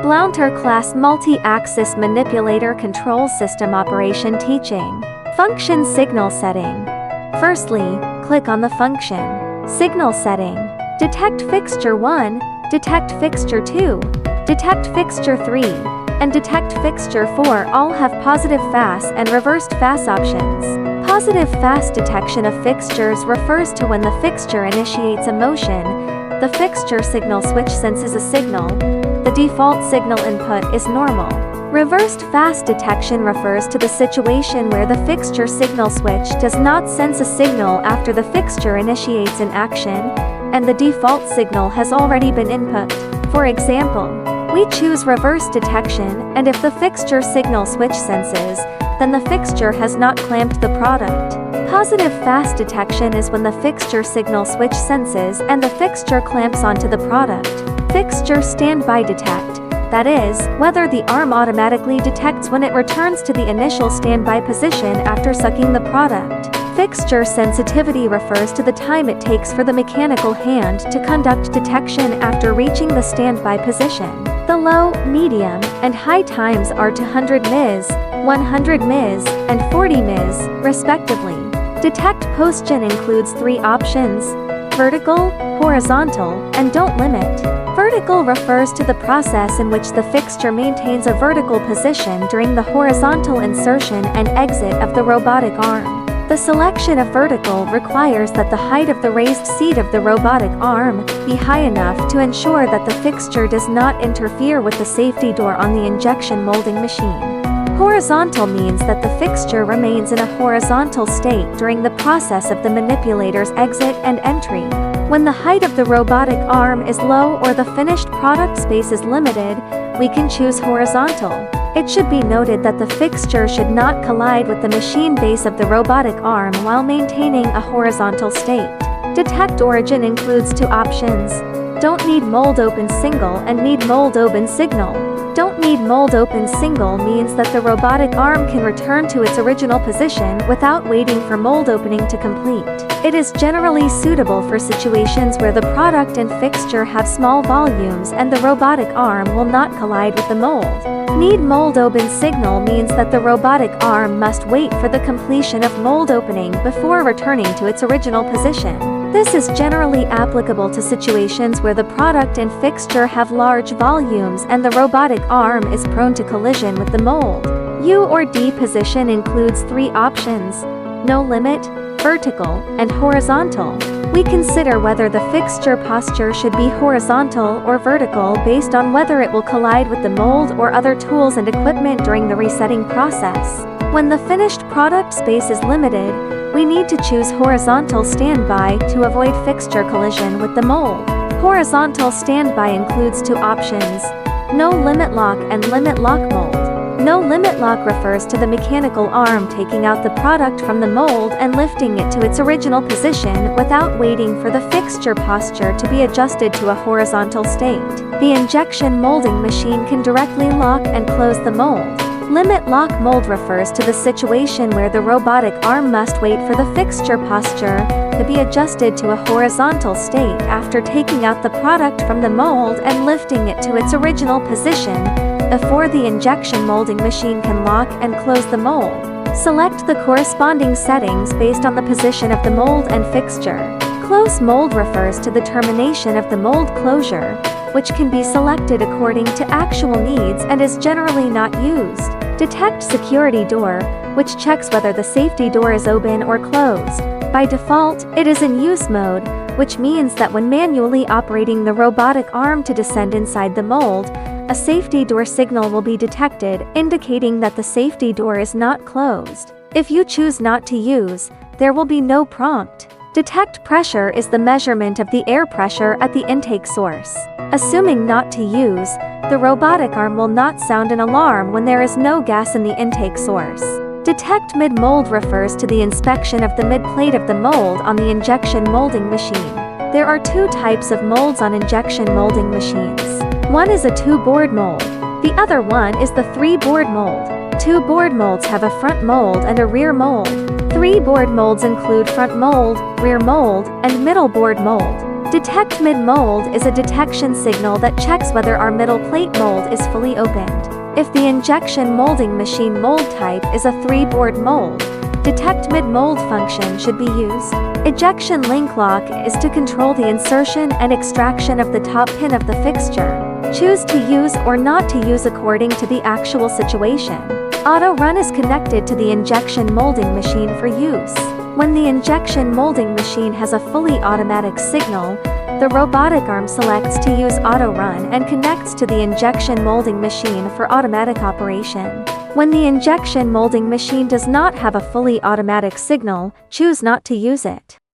Blounter class multi-axis manipulator control system operation teaching. Function signal setting. Firstly, click on the function signal setting. Detect fixture 1, detect fixture 2, detect fixture 3, and detect fixture 4 all have positive FAS and reversed FAS options. Positive FAS detection of fixtures refers to when the fixture initiates a motion, the fixture signal switch senses a signal, the default signal input is normal. Reversed FAS detection refers to the situation where the fixture signal switch does not sense a signal after the fixture initiates an action, and the default signal has already been input. For example, we choose reverse detection, and if the fixture signal switch senses, then the fixture has not clamped the product. Positive FAS detection is when the fixture signal switch senses and the fixture clamps onto the product. Fixture standby detect, that is, whether the arm automatically detects when it returns to the initial standby position after sucking the product. Fixture sensitivity refers to the time it takes for the mechanical hand to conduct detection after reaching the standby position. The low, medium, and high times are 200 ms, 100 ms, and 40 ms, respectively. Detect postgen includes 3 options: vertical, horizontal, and don't limit. Vertical refers to the process in which the fixture maintains a vertical position during the horizontal insertion and exit of the robotic arm. The selection of vertical requires that the height of the raised seat of the robotic arm be high enough to ensure that the fixture does not interfere with the safety door on the injection molding machine. Horizontal means that the fixture remains in a horizontal state during the process of the manipulator's exit and entry. When the height of the robotic arm is low or the finished product space is limited, we can choose horizontal. It should be noted that the fixture should not collide with the machine base of the robotic arm while maintaining a horizontal state. Detect origin includes 2 options: don't need mold open single and need mold open signal. Don't need mold open single means that the robotic arm can return to its original position without waiting for mold opening to complete. It is generally suitable for situations where the product and fixture have small volumes and the robotic arm will not collide with the mold. Need mold open signal means that the robotic arm must wait for the completion of mold opening before returning to its original position. This is generally applicable to situations where the product and fixture have large volumes and the robotic arm is prone to collision with the mold. U or D position includes 3 options: no limit, vertical, and horizontal. We consider whether the fixture posture should be horizontal or vertical based on whether it will collide with the mold or other tools and equipment during the resetting process. When the finished product space is limited, we need to choose horizontal standby to avoid fixture collision with the mold. Horizontal standby includes 2 options: no limit lock and limit lock mold. No limit lock refers to the mechanical arm taking out the product from the mold and lifting it to its original position without waiting for the fixture posture to be adjusted to a horizontal state. The injection molding machine can directly lock and close the mold. Limit lock mold refers to the situation where the robotic arm must wait for the fixture posture to be adjusted to a horizontal state after taking out the product from the mold and lifting it to its original position before the injection molding machine can lock and close the mold. Select the corresponding settings based on the position of the mold and fixture. Close mold refers to the termination of the mold closure, which can be selected according to actual needs and is generally not used. Detect security door, which checks whether the safety door is open or closed. By default, it is in use mode, which means that when manually operating the robotic arm to descend inside the mold, a safety door signal will be detected, indicating that the safety door is not closed. If you choose not to use, there will be no prompt. Detect pressure is the measurement of the air pressure at the intake source. Assuming not to use, the robotic arm will not sound an alarm when there is no gas in the intake source. Detect mid-mold refers to the inspection of the mid-plate of the mold on the injection molding machine. There are 2 types of molds on injection molding machines. One is a 2-board mold. The other one is the 3-board mold. 2-board molds have a front mold and a rear mold. 3-board molds include front mold, rear mold, and middle board mold. Detect mid-mold is a detection signal that checks whether our middle plate mold is fully opened. If the injection molding machine mold type is a 3-board mold, detect mid-mold function should be used. Ejection link lock is to control the insertion and extraction of the top pin of the fixture. Choose to use or not to use according to the actual situation. Auto run is connected to the injection molding machine for use. When the injection molding machine has a fully automatic signal, the robotic arm selects to use auto run and connects to the injection molding machine for automatic operation. When the injection molding machine does not have a fully automatic signal, choose not to use it.